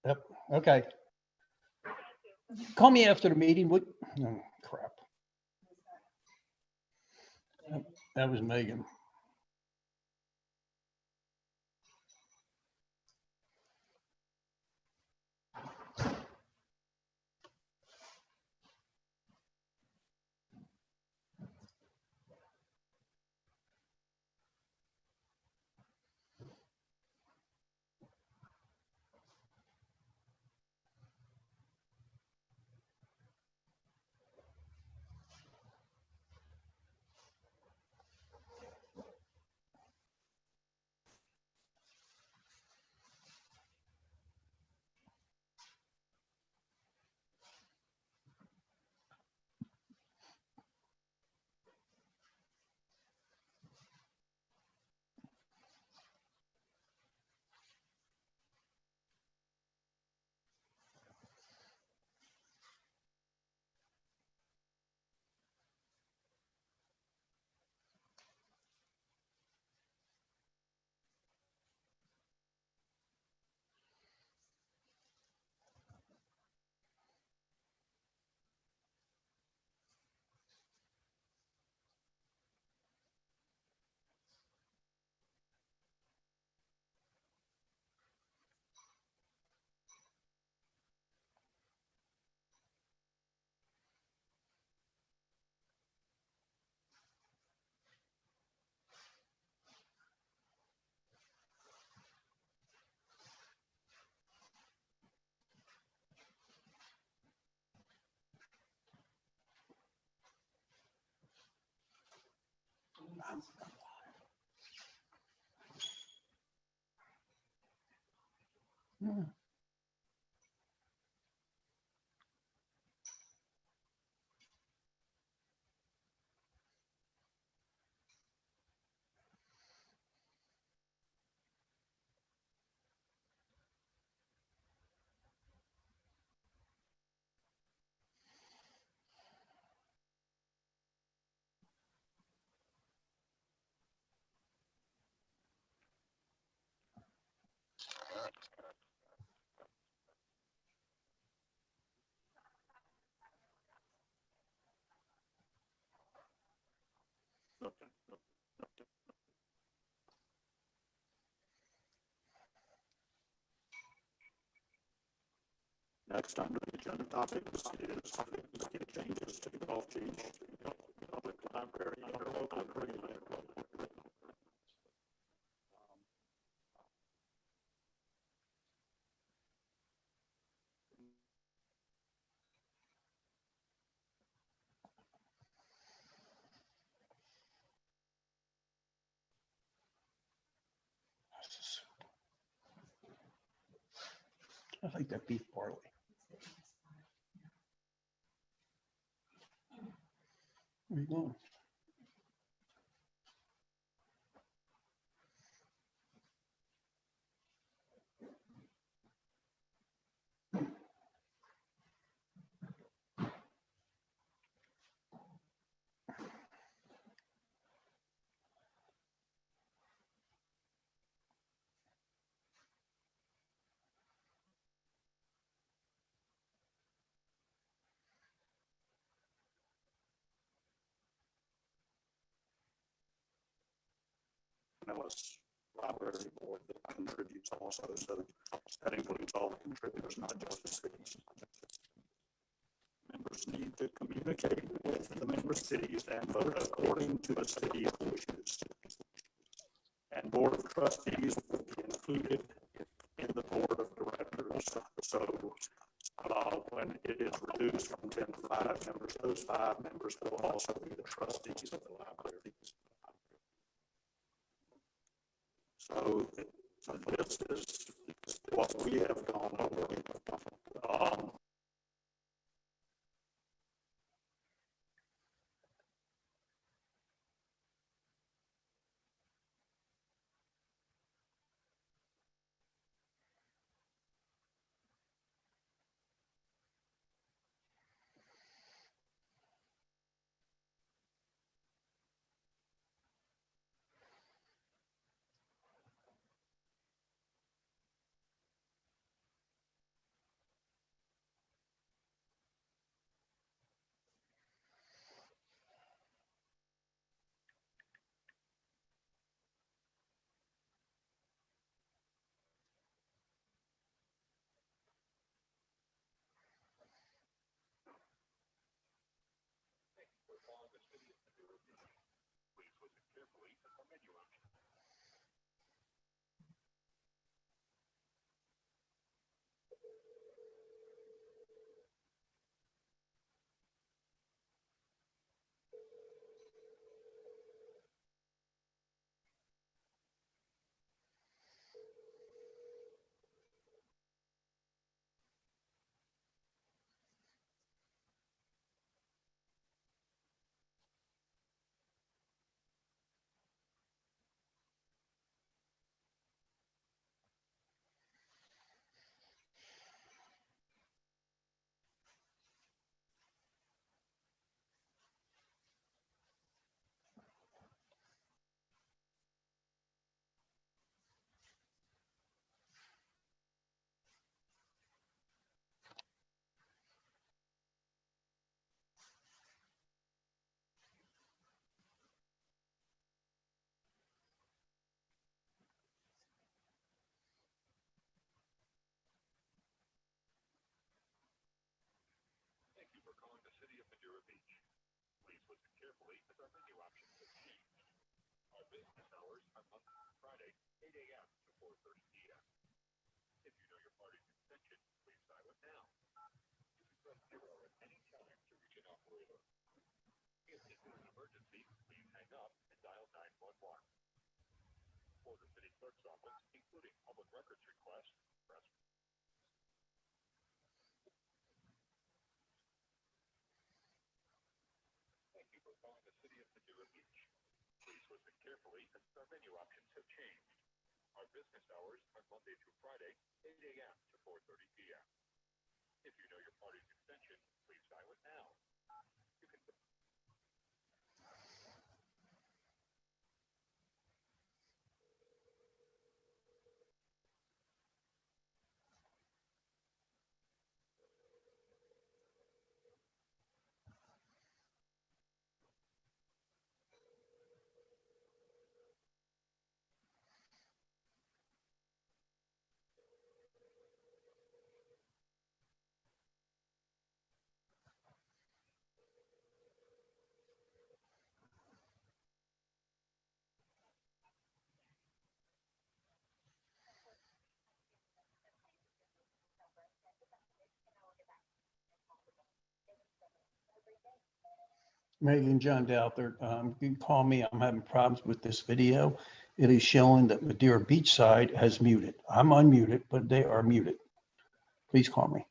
Yep. Okay. Call me after the meeting. What? Oh, crap. That was Megan. Hmm. Next under the agenda topic is changes to the golf team, public library, interlocal agreement. I like that beef barley. Where you going? Millis Library Board that contributes also, so that includes all the contributors, not just the cities. Members need to communicate with the member cities and vote according to a city wishes. And Board of Trustees will be included in the Board of Directors. So when it is reduced from 10 to 5 members, those 5 members will also be the trustees of the library. So this is what we have gone over. Megan, John Douther, you can call me. I'm having problems with this video. It is showing that Madeira Beachside has muted. I'm unmuted, but they are muted. Please call me.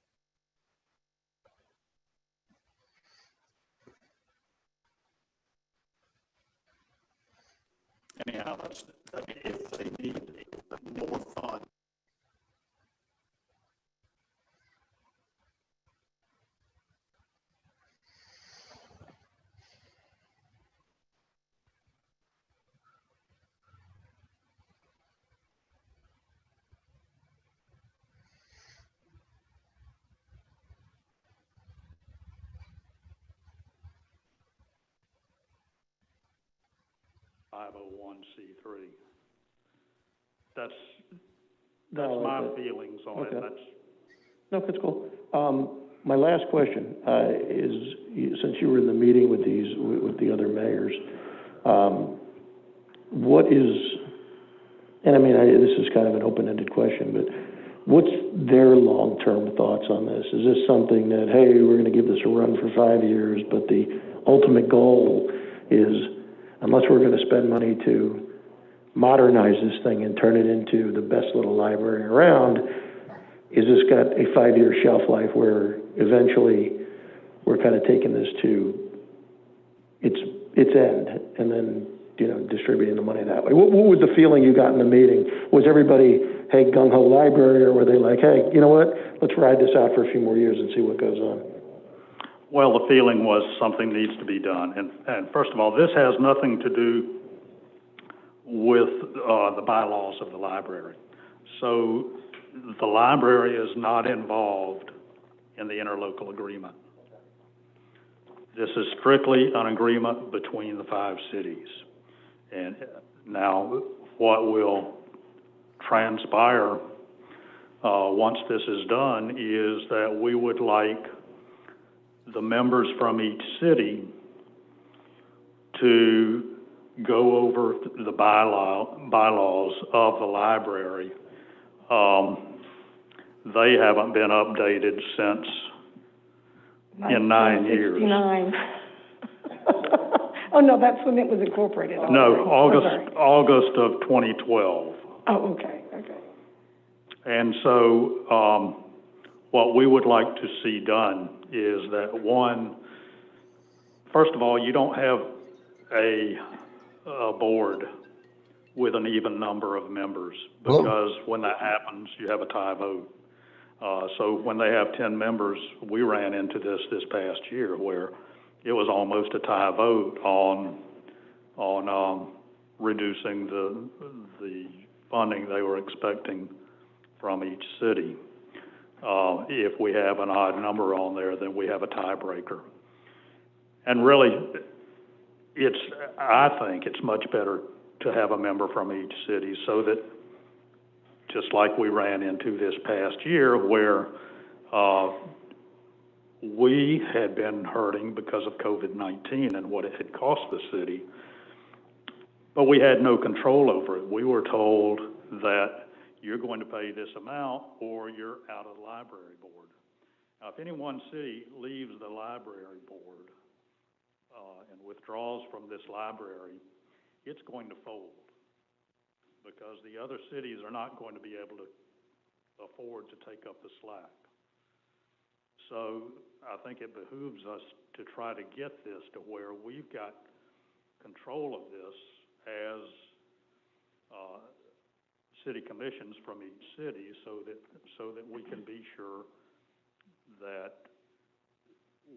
Anyhow, I mean, if they need more funds. (501c3). That's No, my okay. feelings on it. Okay. That's No, that's cool. My last question is, since you were in the meeting with the other mayors, what is, and I mean, this is kind of an open-ended question, but what's their long-term thoughts on this? Is this something that, hey, we're going to give this a run for 5 years, but the ultimate goal is, unless we're going to spend money to modernize this thing and turn it into the best little library around, is this got a 5-year shelf life where eventually we're kind of taking this to its end and then, you know, distributing the money that way? What was the feeling you got in the meeting? Was everybody, hey, gung-ho library, or were they like, hey, you know what, let's ride this out for a few more years and see what goes on? Well, the feeling was something needs to be done. And first of all, this has nothing to do with the bylaws of the library. So the library is not involved in the interlocal agreement. This is strictly an agreement between the 5 cities. And now what will transpire once this is done is that we would like the members from each city to go over the bylaws of the library. They haven't been updated since in 9 years. 1969. Oh, no, that's when it was incorporated. No, Okay. August of 2012. Oh, okay. And so what we would like to see done is that, one, first of all, you don't have a board with an even number of members, because when that happens, you have a tie vote. So when they have 10 members, we ran into this past year where it was almost a tie vote on reducing the funding they were expecting from each city. If we have an odd number on there, then we have a tiebreaker. And really, I think it's much better to have a member from each city, so that, just like we ran into this past year where we had been hurting because of COVID-19 and what it had cost the city, but we had no control over it. We were told that you're going to pay this amount or you're out of the library board. Now, if any one city leaves the library board and withdraws from this library, it's going to fold because the other cities are not going to be able to afford to take up the slack. So I think it behooves us to try to get this to where we've got control of this as city commissions from each city, so that we can be sure that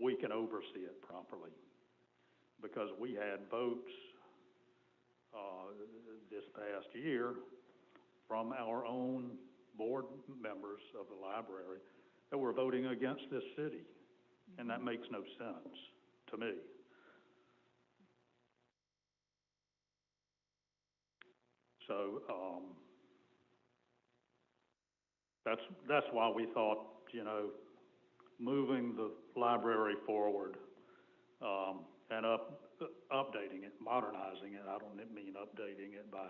we can oversee it properly. Because we had votes this past year from our own board members of the library that were voting against this city, and that makes no sense to me. So that's why we thought, you know, moving the library forward and updating it, modernizing it. I don't mean updating it by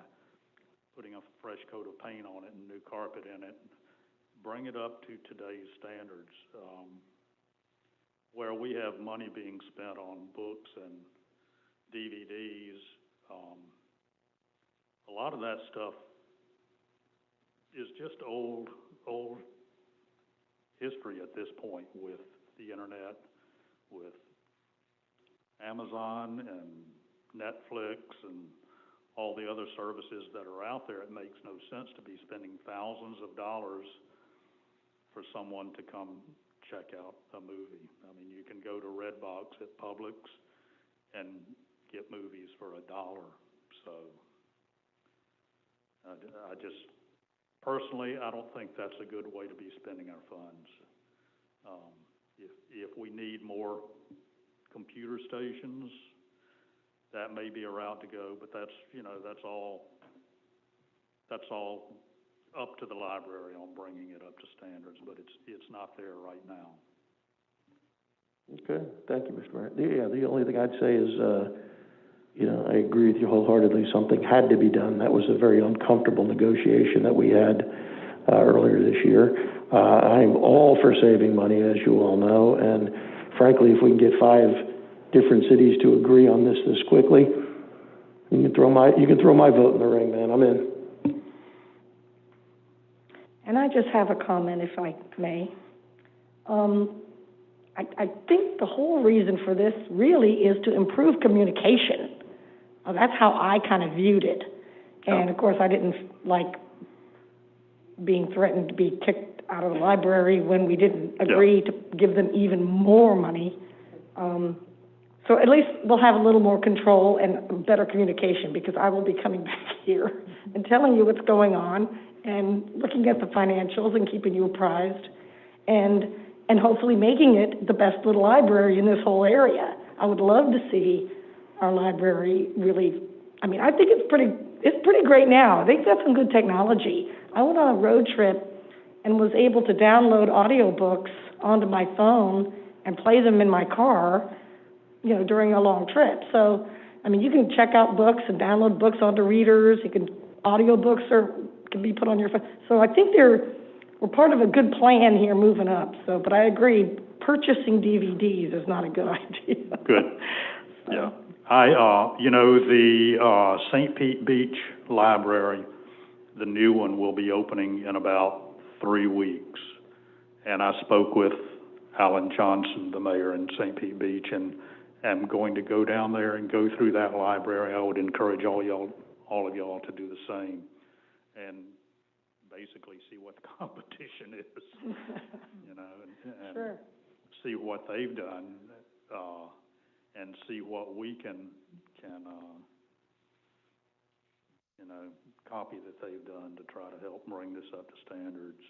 putting a fresh coat of paint on it and new carpet in it. Bring it up to today's standards, where we have money being spent on books and DVDs. A lot of that stuff is just old history at this point with the internet, with Amazon and Netflix and all the other services that are out there. It makes no sense to be spending thousands of dollars for someone to come check out a movie. I mean, you can go to Redbox at Publix and get movies for $1. So I just, personally, I don't think that's a good way to be spending our funds. If we need more computer stations, that may be a route to go, but that's, you know, that's all up to the library on bringing it up to standards, but it's not there right now. Okay, thank you, Mr. Mayor. Yeah, the only thing I'd say is, you know, I agree with you wholeheartedly. Something had to be done. That was a very uncomfortable negotiation that we had earlier this year. I'm all for saving money, as you all know, and frankly, if we can get 5 different cities to agree on this quickly, you can throw my vote in the ring, man. I'm in. And I just have a comment, if I may. I think the whole reason for this really is to improve communication. That's how I kind of viewed it. And of course, I didn't like being threatened to be kicked out of the library when we didn't agree to give them even more money. So at least we'll have a little more control and better communication, because I will be coming back here and telling you what's going on and looking at the financials and keeping you apprised and hopefully making it the best little library in this whole area. I would love to see our library really, I mean, I think it's pretty great now. They've got some good technology. I went on a road trip and was able to download audiobooks onto my phone and play them in my car, you know, during a long trip. So, I mean, you can check out books and download books onto readers. Audiobooks can be put on your phone. So I think we're part of a good plan here moving up. So, but I agree, purchasing DVDs is not a good idea. Good. Yeah. You know, the St. Pete Beach Library, the new one, will be opening in about 3 weeks. And I spoke with Alan Johnson, the mayor in St. Pete Beach, and am going to go down there and go through that library. I would encourage all of y'all to do the same and basically see what the competition is, you know, and Sure. see what they've done, and see what we can you know, copy that they've done to try to help bring this up to standards.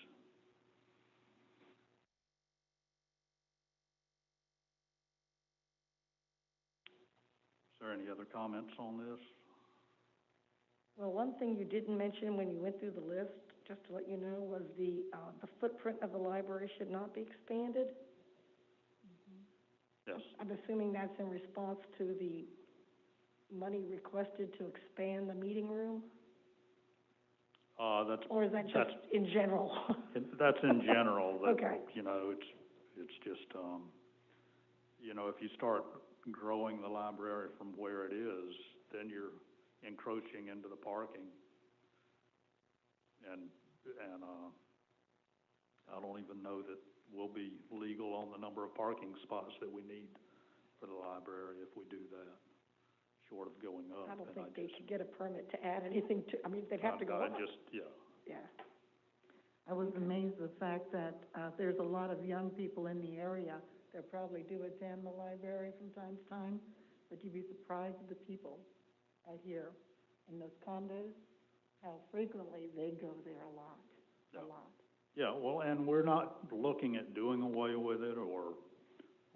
Is there any other comments on this? Well, one thing you didn't mention when you went through the list, just to let you know, was the footprint of the library should not be expanded. Yes. I'm assuming that's in response to the money requested to expand the meeting room? Or is that just in general? That's in general. That, Okay. You know, it's just, you know, if you start growing the library from where it is, then you're encroaching into the parking. And I don't even know that we'll be legal on the number of parking spots that we need for the library if we do that, short of going up. I don't think they could get a permit to add anything to, I mean, they'd have to go up. Yeah. I was amazed at the fact that there's a lot of young people in the area that probably do attend the library from time to time, but you'd be surprised at the people out here in those condos, how frequently they go there a lot. Yeah, well, and we're not looking at doing away with it or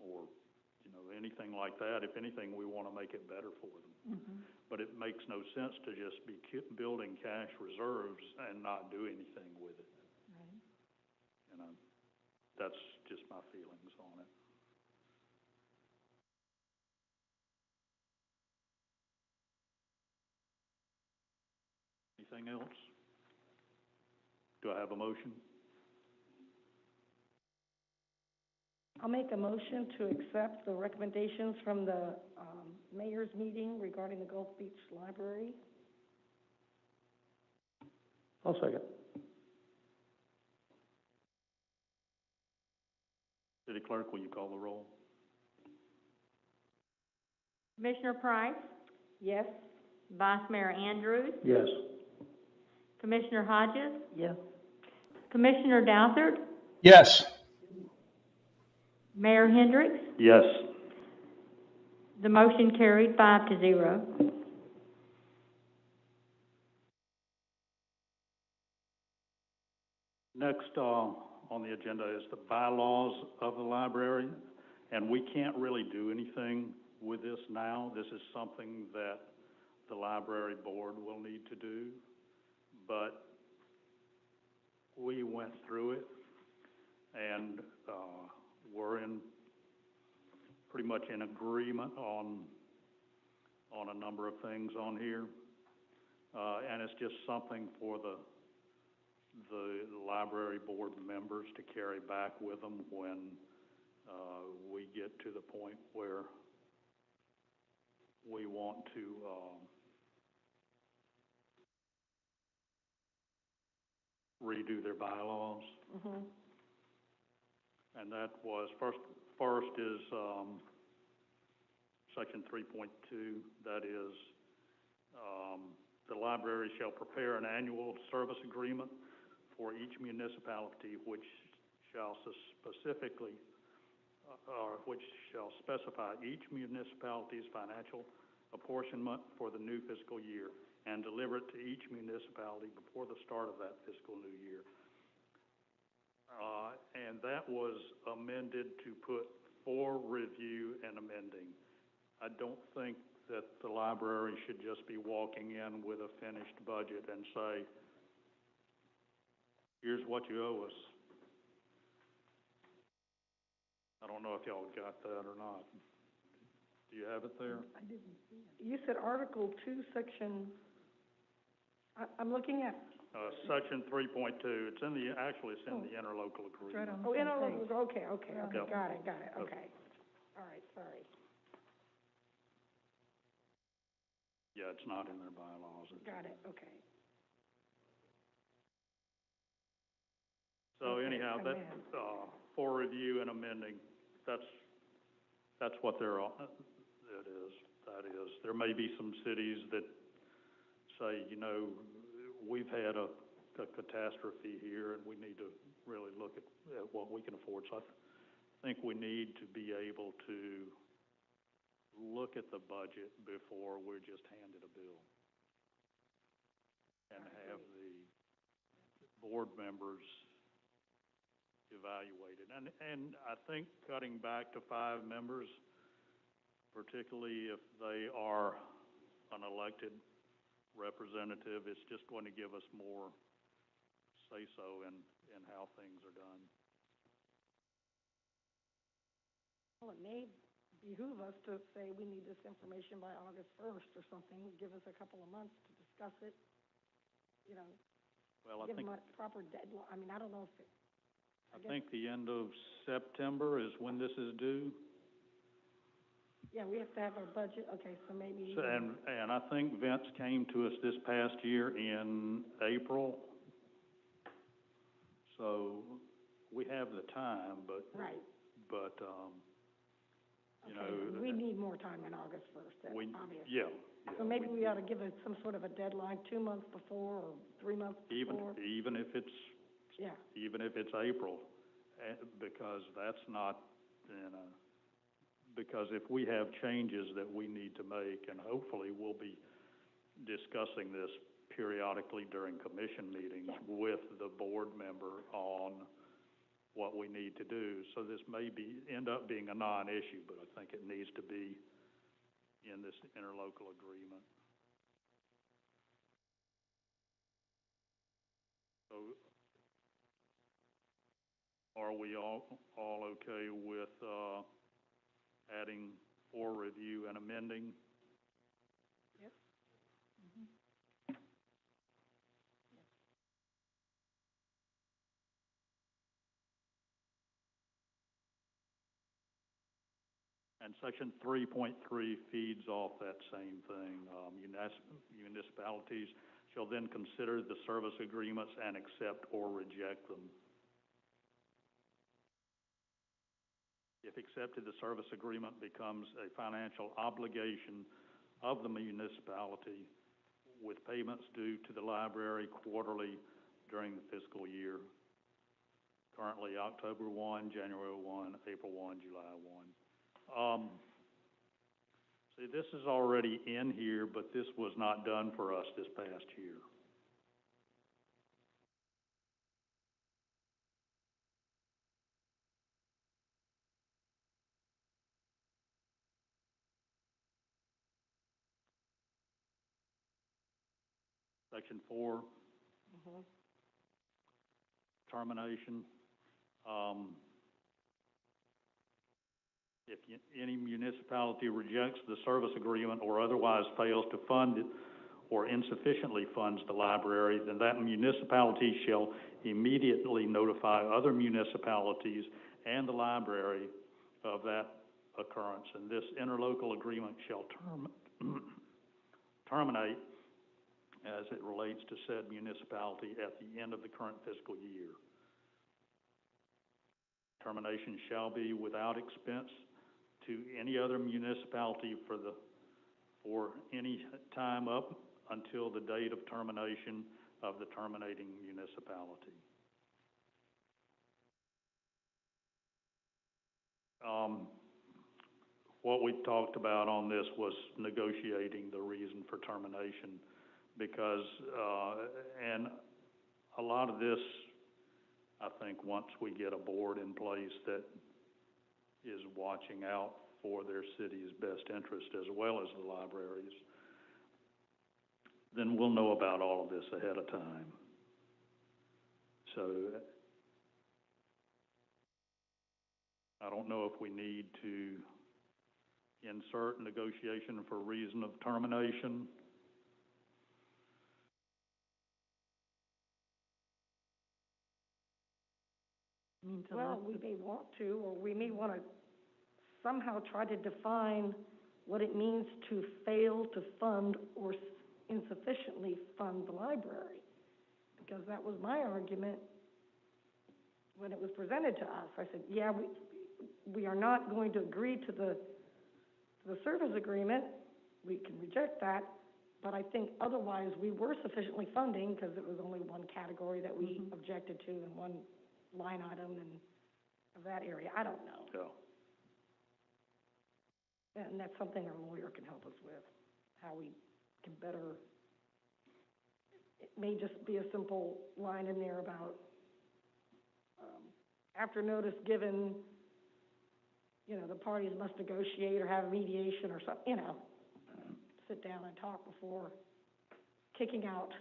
you know, anything like that. If anything, we want to make it better for them. Mm-hmm. But it makes no sense to just be building cash reserves and not do anything with it. Right. You know, that's just my feelings on it. Anything else? Do I have a motion? I'll make a motion to accept the recommendations from the mayor's meeting regarding the Gulf Beach Library. I'll second. City Clerk, will you call the roll? Commissioner Price, Yes? Vice Mayor Andrews, Yes. Commissioner Hodges, Yes. Commissioner Douthert, Yes. Mayor Hendricks. Yes. The motion carried 5-0. Next on the agenda is the bylaws of the library, and we can't really do anything with this now. This is something that the library board will need to do, but we went through it, and we're pretty much in agreement on a number of things on here, and it's just something for the library board members to carry back with them when we get to the point where we want to redo their bylaws. Mm-hmm. And that was, first is section 3.2, that is, the library shall prepare an annual service agreement for each municipality which shall specify each municipality's financial apportionment for the new fiscal year and deliver it to each municipality before the start of that fiscal new year. And that was amended to put for review and amending. I don't think that the library should just be walking in with a finished budget and say, here's what you owe us. I don't know if y'all got that or not. Do you have it there? I didn't see it. You said Article 2, Section, I'm looking at, Section 3.2, it's in the, actually it's in the interlocal It's right agreement. on the front interlocal, page. okay, Yep. got it, okay. All right, sorry. Yeah, it's not in their bylaws. Got it, okay. So Okay, anyhow, that, for review and amending, that's what they're on, that is. There may be some cities that say, you know, we've had a catastrophe here and we need to really look at what we can afford. So I think we need to be able to look at the budget before we're just handed a bill and have the board members evaluate it. And I think cutting back to 5 members, particularly if they are an elected representative, it's just going to give us more say-so in how things are done. Well, it may behoove us to say we need this information by August 1st or something, give us a couple of months to discuss it, you know, Well, I give think, them a proper deadline. I mean, I don't know if it, I guess- think the end of September is when this is due. yeah, we have to have our budget, okay, so maybe. So, and I think Vince came to us this past year in April. So we have the time, but, Right, you okay, know. we need more time than August first, we- obviously. Yeah. So maybe we ought to give it some sort of a deadline, 2 months before or 3 months before. Even if it's, Yeah, even if it's April, because that's not, you know, because if we have changes that we need to make, and hopefully we'll be discussing this periodically during commission meetings Yeah. with the board member on what we need to do. So this may end up being a non-issue, but I think it needs to be in this interlocal agreement. So are we all okay with, adding for review and amending? Yep. And section 3.3 feeds off that same thing. Municipalities shall then consider the service agreements and accept or reject them. If accepted, the service agreement becomes a financial obligation of the municipality with payments due to the library quarterly during the fiscal year. Currently October 1, January 1, April 1, July 1. See, this is already in here, but this was not done for us this past year. Section 4, termination. If any municipality rejects the service agreement or otherwise fails to fund it or insufficiently funds the library, then that municipality shall immediately notify other municipalities and the library of that occurrence. And this interlocal agreement shall terminate as it relates to said municipality at the end of the current fiscal year. Termination shall be without expense to any other municipality for any time up until the date of termination of the terminating municipality. What we talked about on this was negotiating the reason for termination, because, and a lot of this, I think once we get a board in place that is watching out for their city's best interest as well as the libraries, then we'll know about all of this ahead of time. So I don't know if we need to insert negotiation for reason of termination. well, we may want to, or we may want to somehow try to define what it means to fail to fund or insufficiently fund the library. Because that was my argument when it was presented to us. I said, yeah, we are not going to agree to the service agreement. We can reject that, but I think otherwise we were sufficiently funding, because it was only one category that we objected to and one line item and of that area. I don't know. Yeah. And that's something our lawyer can help us with, how we can better, it may just be a simple line in there about, after notice given, you know, the parties must negotiate or have a mediation or something, you know, sit down and talk before kicking out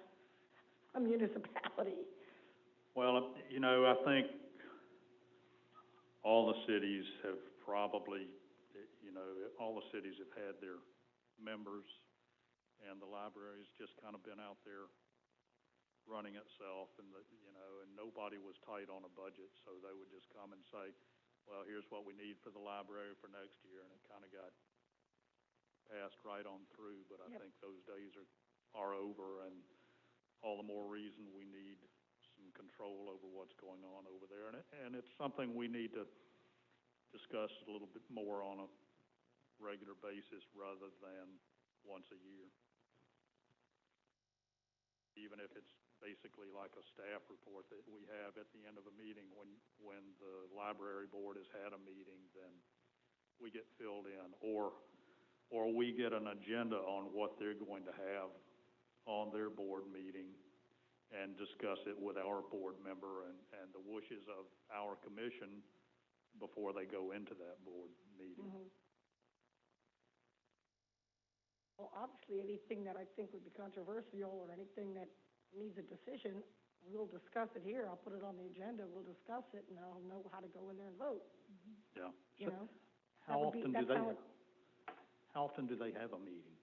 a municipality. Well, you know, I think all the cities have probably, you know, all the cities have had their members, and the library's just kind of been out there running itself, and and nobody was tight on a budget, so they would just come and say, well, here's what we need for the library for next year, and it kind of got passed right on through, but I think those days are over, and all the more reason we need some control over what's going on over there, and it's something we need to discuss a little bit more on a regular basis rather than once a year. Even if it's basically like a staff report that we have at the end of a meeting, when the library board has had a meeting, then we get filled in, or we get an agenda on what they're going to have on their board meeting and discuss it with our board member and the wishes of our commission before they go into that board meeting. Mm-hmm. Well, obviously, anything that I think would be controversial or anything that needs a decision, we'll discuss it here. I'll put it on the agenda, we'll discuss it, and I'll know how to go in there and vote. Yeah. You know? How often do they have a meeting?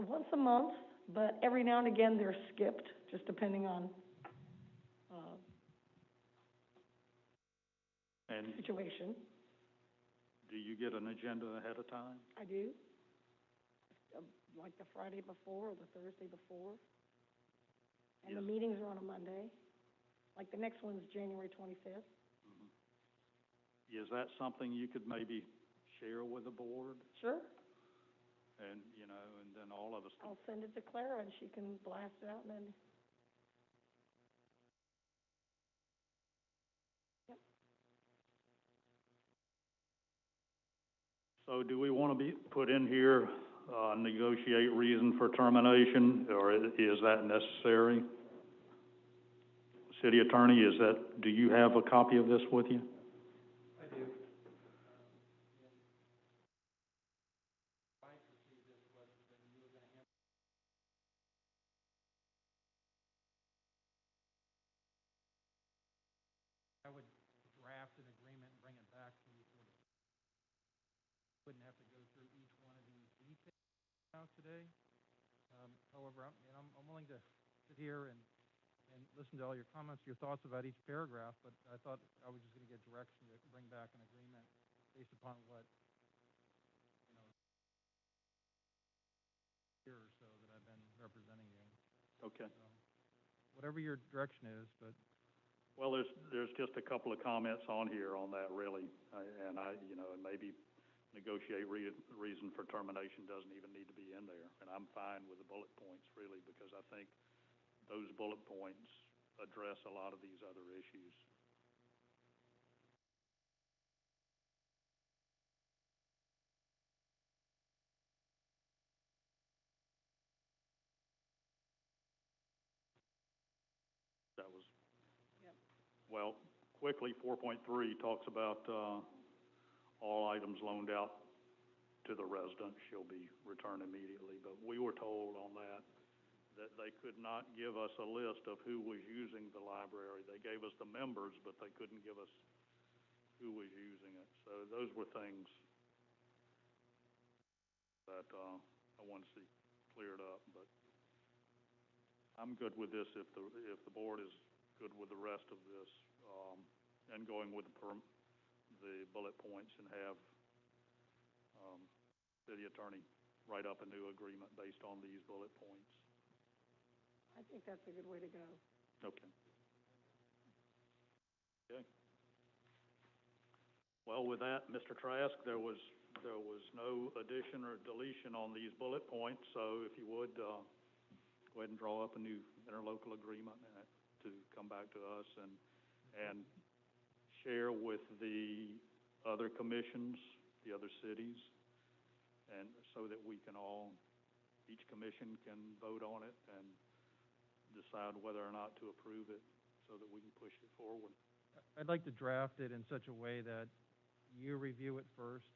Once a month, but every now and again they're skipped, just depending on, And situation. do you get an agenda ahead of time? I do. Like the Friday before or the Thursday before. And the Yes. meetings are on a Monday. Like the next one's January 25th. Mm-hmm. Is that something you could maybe share with the board? Sure. And, and then all of us can. I'll send it to Clara and she can blast it out and then. Yep. So do we want to put in here, negotiate reason for termination, or is that necessary? City Attorney, do you have a copy of this with you? I do. I would draft an agreement and bring it back to you. Wouldn't have to go through each one of these details today. However, I'm willing to sit here and listen to all your comments, your thoughts about each paragraph, but I thought I was just going to get direction to bring back an agreement based upon what, year or so that I've been representing you. Okay. So, whatever your direction is, but. Well, there's just a couple of comments on here on that, really, and maybe negotiate reason for termination doesn't even need to be in there, and I'm fine with the bullet points, really, because I think those bullet points address a lot of these other issues. That was, Yep. Well, quickly, 4.3 talks about all items loaned out to the resident shall be returned immediately, but we were told on that they could not give us a list of who was using the library. They gave us the members, but they couldn't give us who was using it. So those were things that I want to see cleared up, but I'm good with this if the board is good with the rest of this, and going with the bullet points and have city attorney write up a new agreement based on these bullet points. I think that's a good way to go. Okay. Okay. Well, with that, Mr. Trask, there was no addition or deletion on these bullet points, so if you would, go ahead and draw up a new interlocal agreement to come back to us and share with the other commissions, the other cities, and so that we can each commission can vote on it and decide whether or not to approve it so that we can push it forward. I'd like to draft it in such a way that you review it first,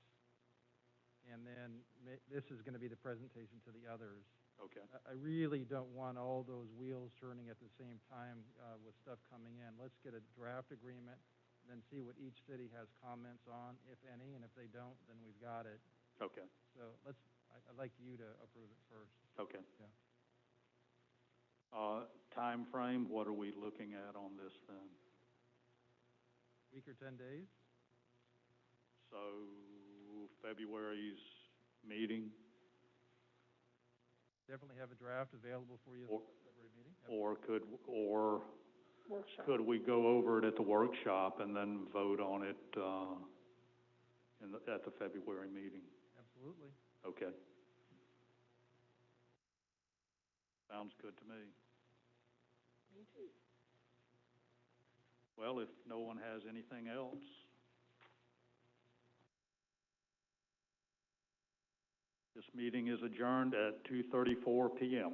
and then this is going to be the presentation to the others. Okay. I really don't want all those wheels turning at the same time with stuff coming in. Let's get a draft agreement, then see what each city has comments on, if any, and if they don't, then we've got it. Okay. So I'd like you to approve it first. Okay. Yeah. time frame, what are we looking at on this then? Week or 10 days? So February's meeting, Definitely have a draft available for you at Or- the February meeting. or Workshop. could we go over it at the workshop and then vote on it, at the February meeting? Absolutely. Okay. Sounds good to me. Me too. Well, if no one has anything else, this meeting is adjourned at 2:34 p.m.